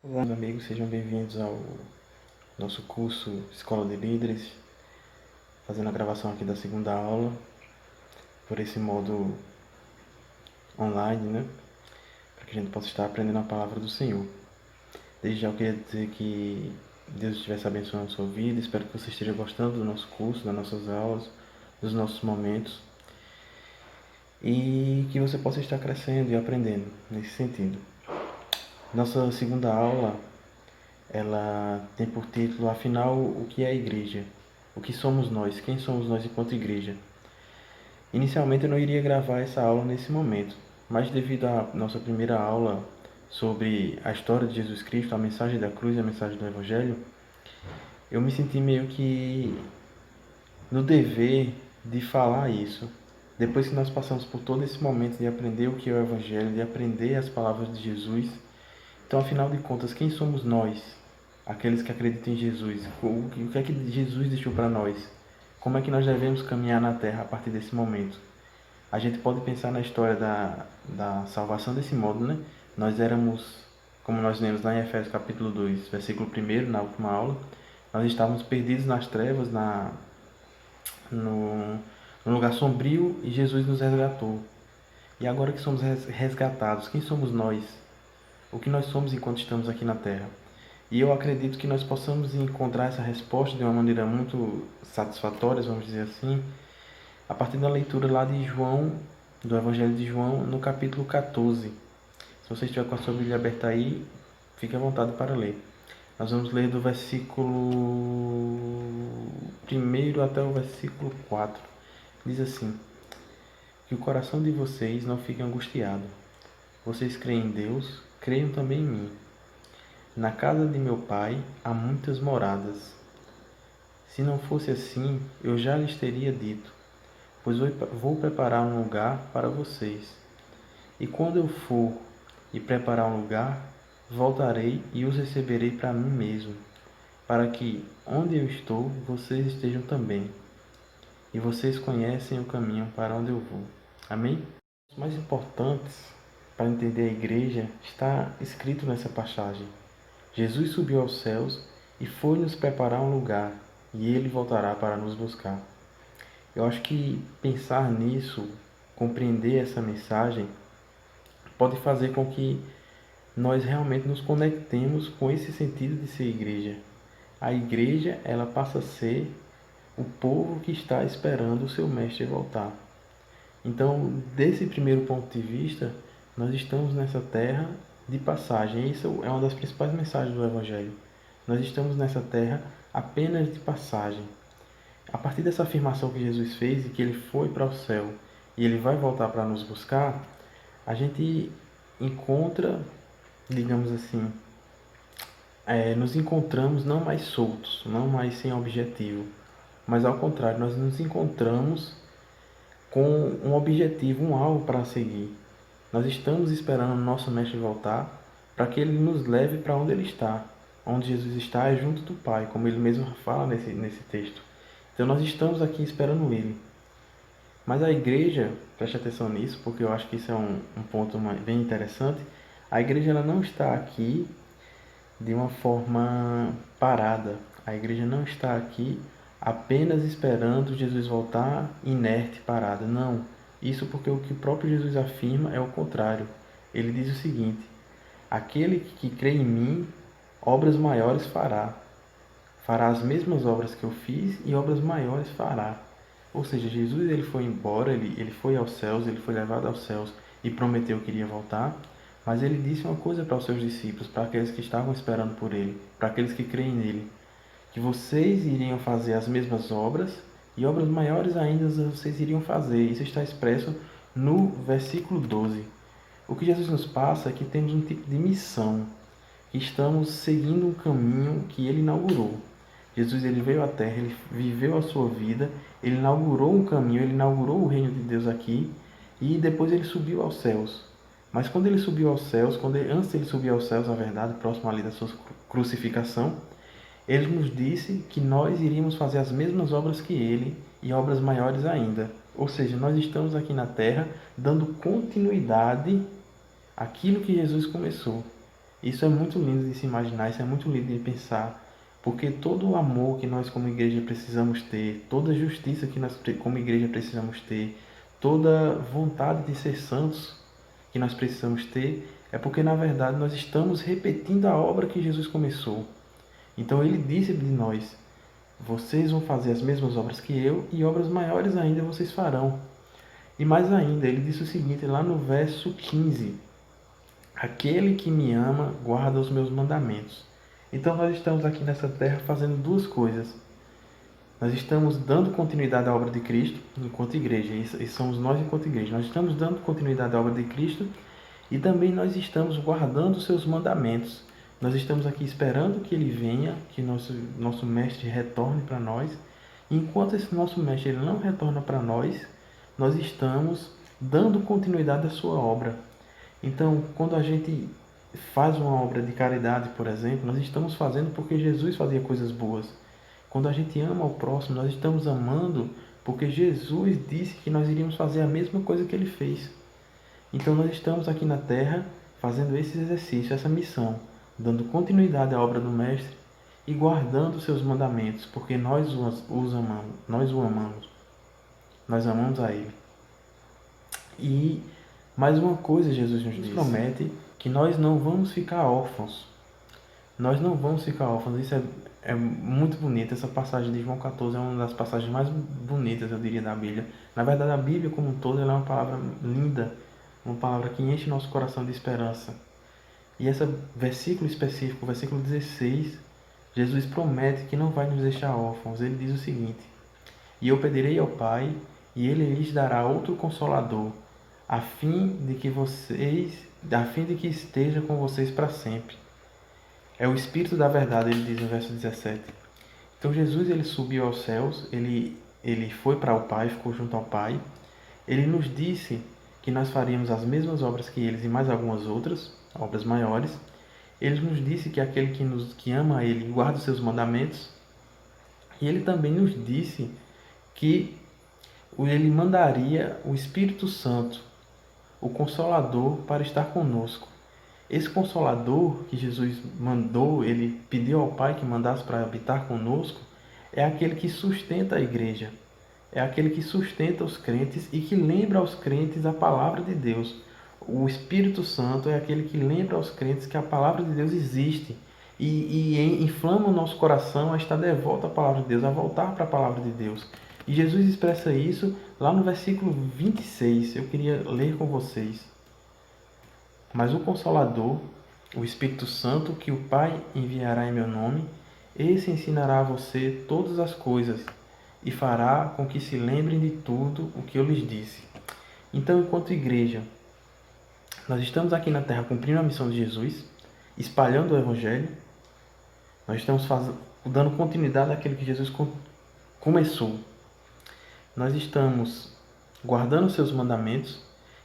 Olá, meus amigos, sejam bem-vindos ao nosso curso Escola de Líderes, fazendo a gravação aqui da segunda aula, por esse modo online, né? Para que a gente possa estar aprendendo a palavra do Senhor. Desde já eu queria dizer que Deus estivesse abençoando a sua vida, espero que você esteja gostando do nosso curso, das nossas aulas, dos nossos momentos, e que você possa estar crescendo e aprendendo nesse sentido. Nossa segunda aula ela tem por título, afinal, o que é a igreja? O que somos nós? Quem somos nós enquanto igreja? Inicialmente eu não iria gravar essa aula nesse momento, mas devido à nossa primeira aula sobre a história de Jesus Cristo, a mensagem da cruz e a mensagem do Evangelho, eu me senti meio que no dever de falar isso. Depois que nós passamos por todo esse momento de aprender o que é o Evangelho, de aprender as palavras de Jesus, então, afinal de contas, quem somos nós, aqueles que acreditam em Jesus? O que é que Jesus deixou para nós? Como é que nós devemos caminhar na Terra a partir desse momento? A gente pode pensar na história da salvação desse modo, né? Nós éramos, como nós lemos lá em Efésios capítulo 2, versículo 1, na última aula, nós estávamos perdidos nas trevas, no, no lugar sombrio, e Jesus nos resgatou. E agora que somos resgatados, quem somos nós? O que nós somos enquanto estamos aqui na Terra? E eu acredito que nós possamos encontrar essa resposta de uma maneira muito satisfatória, vamos dizer assim, a partir da leitura lá de João, do Evangelho de João, no capítulo 14. Se você estiver com a sua Bíblia aberta aí, fique à vontade para ler. Nós vamos ler do versículo 1 até o versículo 4. Diz assim: Que o coração de vocês não fique angustiado. Vocês creem em Deus, creiam também em mim. Na casa de meu pai há muitas moradas. Se não fosse assim, eu já lhes teria dito, pois vou preparar um lugar para vocês. E quando eu for e preparar um lugar, voltarei e os receberei para mim mesmo, para que, onde eu estou, vocês estejam também. E vocês conhecem o caminho para onde eu vou. Amém? Os mais importantes para entender a igreja está escrito nessa passagem. Jesus subiu aos céus e foi nos preparar um lugar, e ele voltará para nos buscar. Eu acho que pensar nisso, compreender essa mensagem, pode fazer com que nós realmente nos conectemos com esse sentido de ser igreja. A igreja, ela passa a ser o povo que está esperando o seu mestre voltar. Então, desse primeiro ponto de vista, nós estamos nessa terra de passagem. Isso é uma das principais mensagens do Evangelho. Nós estamos nessa terra apenas de passagem. A partir dessa afirmação que Jesus fez, de que ele foi para o céu e ele vai voltar para nos buscar, a gente encontra, digamos assim, nos encontramos não mais soltos, não mais sem objetivo, mas ao contrário, nós nos encontramos com um objetivo, um alvo para seguir. Nós estamos esperando o nosso mestre voltar para que ele nos leve para onde ele está. Onde Jesus está é junto do Pai, como ele mesmo fala nesse texto. Então nós estamos aqui esperando ele. Mas a igreja, preste atenção nisso, porque eu acho que isso é um ponto bem interessante. A igreja ela não está aqui de uma forma parada. A igreja não está aqui apenas esperando Jesus voltar, inerte, parada. Não. Isso porque o que o próprio Jesus afirma é o contrário. Ele diz o seguinte: aquele que crê em mim, obras maiores fará. Fará as mesmas obras que eu fiz e obras maiores fará. Ou seja, Jesus ele foi embora, ele foi aos céus, ele foi levado aos céus e prometeu que iria voltar. Mas ele disse uma coisa para os seus discípulos, para aqueles que estavam esperando por ele, para aqueles que creem nele, que vocês iriam fazer as mesmas obras e obras maiores ainda vocês iriam fazer. Isso está expresso no versículo 12. O que Jesus nos passa é que temos um tipo de missão, que estamos seguindo um caminho que ele inaugurou. Jesus ele veio à Terra, ele viveu a sua vida, ele inaugurou um caminho, ele inaugurou o reino de Deus aqui e depois ele subiu aos céus. Mas quando ele subiu aos céus, antes ele subir aos céus, na verdade, próximo ali da sua crucificação, ele nos disse que nós iríamos fazer as mesmas obras que ele e obras maiores ainda. Ou seja, nós estamos aqui na terra dando continuidade àquilo que Jesus começou. Isso é muito lindo de se imaginar, isso é muito lindo de pensar, porque todo o amor que nós como igreja precisamos ter, toda a justiça que nós como igreja precisamos ter, toda vontade de ser santos que nós precisamos ter, é porque na verdade nós estamos repetindo a obra que Jesus começou. Então ele disse de nós: vocês vão fazer as mesmas obras que eu e obras maiores ainda vocês farão. E mais ainda, ele disse o seguinte lá no verso 15: aquele que me ama guarda os meus mandamentos. Então nós estamos aqui nessa terra fazendo duas coisas. Nós estamos dando continuidade à obra de Cristo enquanto igreja, e somos nós enquanto igreja. Nós estamos dando continuidade à obra de Cristo e também nós estamos guardando os seus mandamentos. Nós estamos aqui esperando que ele venha, que nosso mestre retorne para nós. E enquanto esse nosso mestre ele não retorna para nós, nós estamos dando continuidade à sua obra. Então, quando a gente faz uma obra de caridade, por exemplo, nós estamos fazendo porque Jesus fazia coisas boas. Quando a gente ama o próximo, nós estamos amando porque Jesus disse que nós iríamos fazer a mesma coisa que ele fez. Então nós estamos aqui na Terra fazendo esse exercício, essa missão, dando continuidade à obra do Mestre e guardando os seus mandamentos, porque nós os amamos, nós o amamos, nós amamos a Ele. E mais uma coisa Jesus nos promete, que nós não vamos ficar órfãos. Nós não vamos ficar órfãos. Isso é muito bonito. Essa passagem de João 14 é uma das passagens mais bonitas, eu diria, da Bíblia. Na verdade, a Bíblia como um todo ela é uma palavra linda, uma palavra que enche nosso coração de esperança. E esse versículo específico, o versículo 16, Jesus promete que não vai nos deixar órfãos. Ele diz o seguinte: e eu pedirei ao Pai, e Ele lhes dará outro Consolador, a fim de que esteja com vocês para sempre. É o Espírito da verdade, ele diz no verso 17. Então Jesus ele subiu aos céus, ele foi para o Pai, ficou junto ao Pai. Ele nos disse que nós faríamos as mesmas obras que eles e mais algumas outras, obras maiores. Ele nos disse que aquele que ama a Ele guarda os seus mandamentos. E Ele também nos disse que Ele mandaria o Espírito Santo, o Consolador, para estar conosco. Esse Consolador que Jesus mandou, Ele pediu ao Pai que mandasse para habitar conosco, é aquele que sustenta a igreja. É aquele que sustenta os crentes e que lembra aos crentes a palavra de Deus. O Espírito Santo é aquele que lembra aos crentes que a palavra de Deus existe e inflama o nosso coração a estar de volta à palavra de Deus, a voltar para a palavra de Deus. E Jesus expressa isso lá no versículo 26. Eu queria ler com vocês. Mas o Consolador, o Espírito Santo, que o Pai enviará em meu nome, esse ensinará a você todas as coisas e fará com que se lembrem de tudo o que eu lhes disse. Então, enquanto igreja, nós estamos aqui na Terra cumprindo a missão de Jesus, espalhando o Evangelho, nós estamos dando continuidade àquilo que Jesus começou. Nós estamos guardando os seus mandamentos,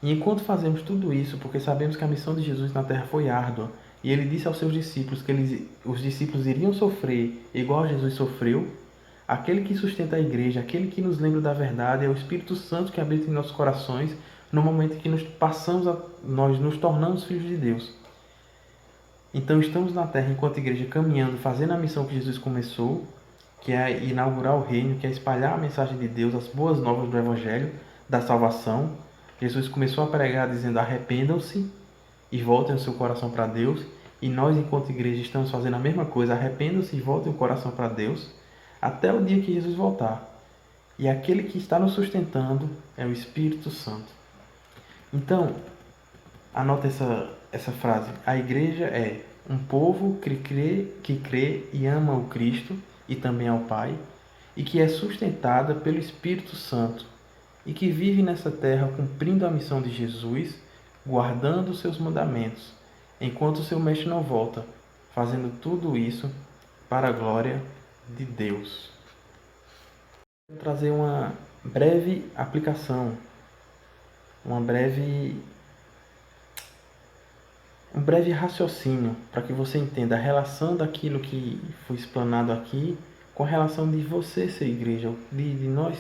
e enquanto fazemos tudo isso, porque sabemos que a missão de Jesus na Terra foi árdua, e ele disse aos seus discípulos que os discípulos iriam sofrer igual Jesus sofreu, aquele que sustenta a igreja, aquele que nos lembra da verdade, é o Espírito Santo que habita em nossos corações no momento em que nós nos tornamos filhos de Deus. Então estamos na Terra enquanto igreja caminhando, fazendo a missão que Jesus começou, que é inaugurar o reino, que é espalhar a mensagem de Deus, as boas novas do Evangelho, da salvação. Jesus começou a pregar dizendo: arrependam-se e voltem o seu coração para Deus. E nós, enquanto igreja, estamos fazendo a mesma coisa: arrependam-se e voltem o coração para Deus, até o dia que Jesus voltar. E aquele que está nos sustentando é o Espírito Santo. Então, anota essa frase: a igreja é um povo que crê e ama o Cristo e também ao Pai, e que é sustentada pelo Espírito Santo, e que vive nessa terra cumprindo a missão de Jesus, guardando os seus mandamentos, enquanto o seu mestre não volta, fazendo tudo isso para a glória de Deus. Vou trazer uma breve aplicação, um breve raciocínio para que você entenda a relação daquilo que foi explanado aqui com a relação de você ser igreja, de nós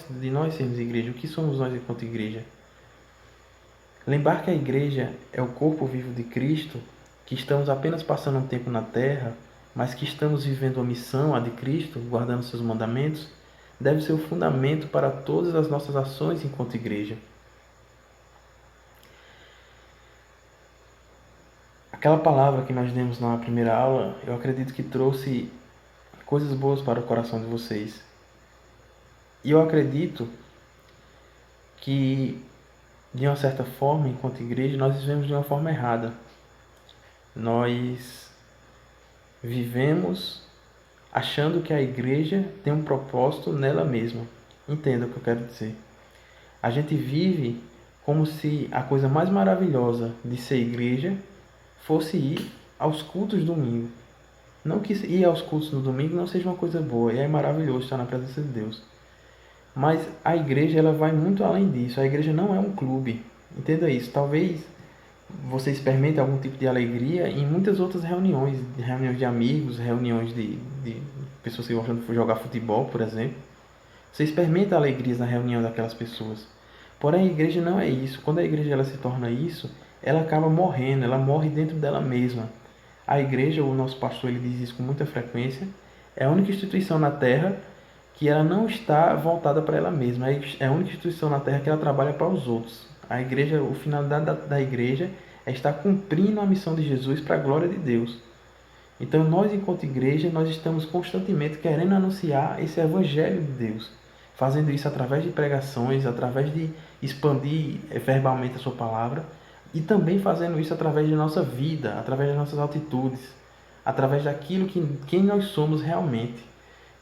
sermos igreja, o que somos nós enquanto igreja. Lembrar que a igreja é o corpo vivo de Cristo que estamos apenas passando um tempo na terra, mas que estamos vivendo a missão, a de Cristo, guardando seus mandamentos, deve ser o fundamento para todas as nossas ações enquanto igreja. Aquela palavra que nós demos na primeira aula, eu acredito que trouxe coisas boas para o coração de vocês. E eu acredito que, de uma certa forma, enquanto igreja, nós vivemos de uma forma errada. Nós vivemos achando que a igreja tem um propósito nela mesma. Entenda o que eu quero dizer. A gente vive como se a coisa mais maravilhosa de ser igreja fosse ir aos cultos domingo. Não que ir aos cultos no domingo não seja uma coisa boa, e é maravilhoso estar na presença de Deus. Mas a igreja ela vai muito além disso. A igreja não é um clube. Entenda isso. Talvez você experimente algum tipo de alegria em muitas outras reuniões de amigos, reuniões de pessoas que gostam de jogar futebol, por exemplo. Você experimenta alegrias na reunião daquelas pessoas. Porém, a igreja não é isso. Quando a igreja ela se torna isso, ela acaba morrendo, ela morre dentro dela mesma. A igreja, o nosso pastor ele diz isso com muita frequência, é a única instituição na Terra que ela não está voltada para ela mesma. É a única instituição na Terra que ela trabalha para os outros. A igreja, o finalidade da igreja é estar cumprindo a missão de Jesus para a glória de Deus. Então nós, enquanto igreja, nós estamos constantemente querendo anunciar esse evangelho de Deus, fazendo isso através de pregações, através de expandir verbalmente a sua palavra, e também fazendo isso através de nossa vida, através das nossas atitudes, através daquilo que quem nós somos realmente.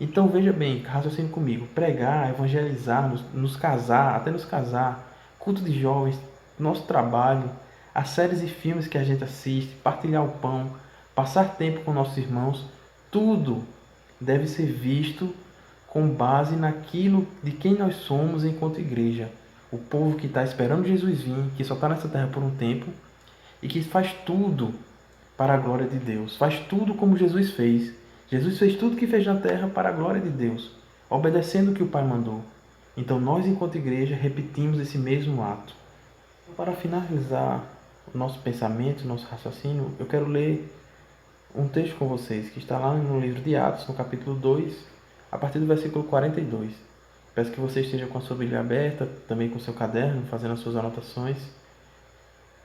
Então veja bem, raciocine comigo, pregar, evangelizar, nos casar, até nos casar, culto de jovens, nosso trabalho, as séries e filmes que a gente assiste, partilhar o pão, passar tempo com nossos irmãos, tudo deve ser visto com base naquilo de quem nós somos enquanto igreja. O povo que está esperando Jesus vir, que só está nessa terra por um tempo e que faz tudo para a glória de Deus. Faz tudo como Jesus fez. Jesus fez tudo que fez na terra para a glória de Deus, obedecendo o que o Pai mandou. Então nós, enquanto igreja, repetimos esse mesmo ato. Para finalizar o nosso pensamento, o nosso raciocínio, eu quero ler um texto com vocês, que está lá no livro de Atos, no capítulo 2, a partir do versículo 42. Peço que você esteja com a sua Bíblia aberta, também com o seu caderno, fazendo as suas anotações.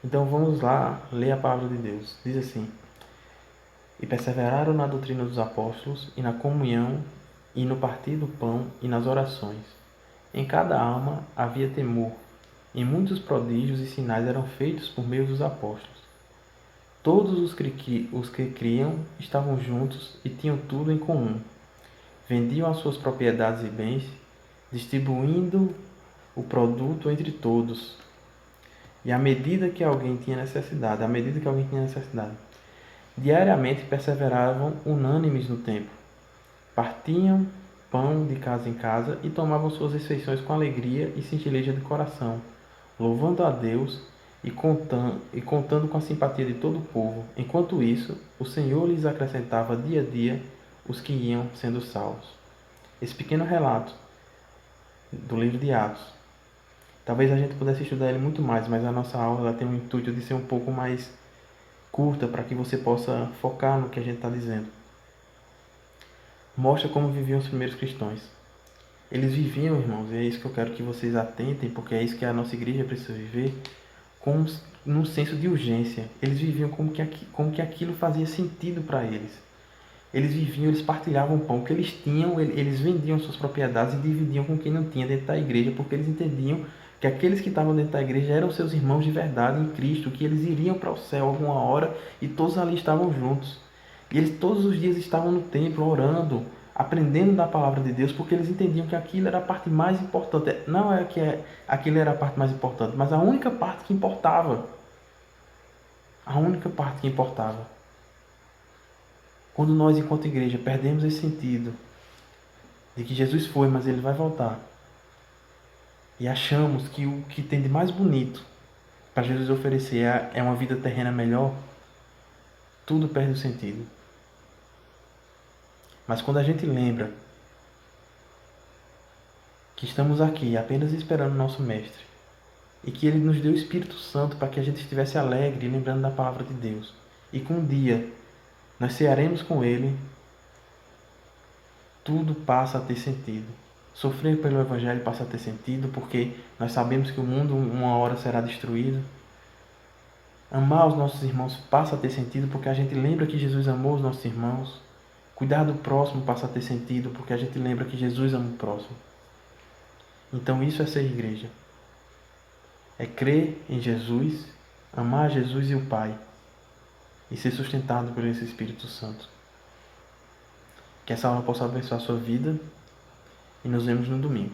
Então vamos lá ler a palavra de Deus. Diz assim: E perseveraram na doutrina dos apóstolos, e na comunhão, e no partir do pão, e nas orações. Em cada alma havia temor, e muitos prodígios e sinais eram feitos por meio dos apóstolos. Todos os que criam estavam juntos e tinham tudo em comum. Vendiam as suas propriedades e bens, distribuindo o produto entre todos. E à medida que alguém tinha necessidade, diariamente perseveravam unânimes no templo. Partiam pão de casa em casa e tomavam suas refeições com alegria e cintileja de coração, louvando a Deus e contando com a simpatia de todo o povo. Enquanto isso, o Senhor lhes acrescentava dia a dia os que iam sendo salvos. Esse pequeno relato do livro de Atos, talvez a gente pudesse estudar ele muito mais, mas a nossa aula tem o intuito de ser um pouco mais curta para que você possa focar no que a gente está dizendo. Mostra como viviam os primeiros cristãos. Eles viviam, irmãos, e é isso que eu quero que vocês atentem, porque é isso que a nossa igreja precisa viver, num senso de urgência. Eles viviam como que aquilo fazia sentido para eles. Eles viviam, eles partilhavam o pão que eles tinham, eles vendiam suas propriedades e dividiam com quem não tinha dentro da igreja, porque eles entendiam que aqueles que estavam dentro da igreja eram seus irmãos de verdade em Cristo, que eles iriam para o céu alguma hora e todos ali estavam juntos. E eles todos os dias estavam no templo orando, aprendendo da palavra de Deus, porque eles entendiam que aquilo era a parte mais importante. Não é que aquilo era a parte mais importante, mas a única parte que importava. A única parte que importava. Quando nós, enquanto igreja, perdemos esse sentido de que Jesus foi, mas ele vai voltar, e achamos que o que tem de mais bonito para Jesus oferecer é uma vida terrena melhor, tudo perde o sentido. Mas quando a gente lembra que estamos aqui apenas esperando o nosso Mestre, e que Ele nos deu o Espírito Santo para que a gente estivesse alegre, lembrando da palavra de Deus, e que um dia nós cearemos com Ele, tudo passa a ter sentido. Sofrer pelo Evangelho passa a ter sentido, porque nós sabemos que o mundo uma hora será destruído. Amar os nossos irmãos passa a ter sentido, porque a gente lembra que Jesus amou os nossos irmãos. Cuidar do próximo passa a ter sentido, porque a gente lembra que Jesus ama o próximo. Então isso é ser igreja. É crer em Jesus, amar Jesus e o Pai, e ser sustentado por esse Espírito Santo. Que essa aula possa abençoar a sua vida, e nos vemos no domingo.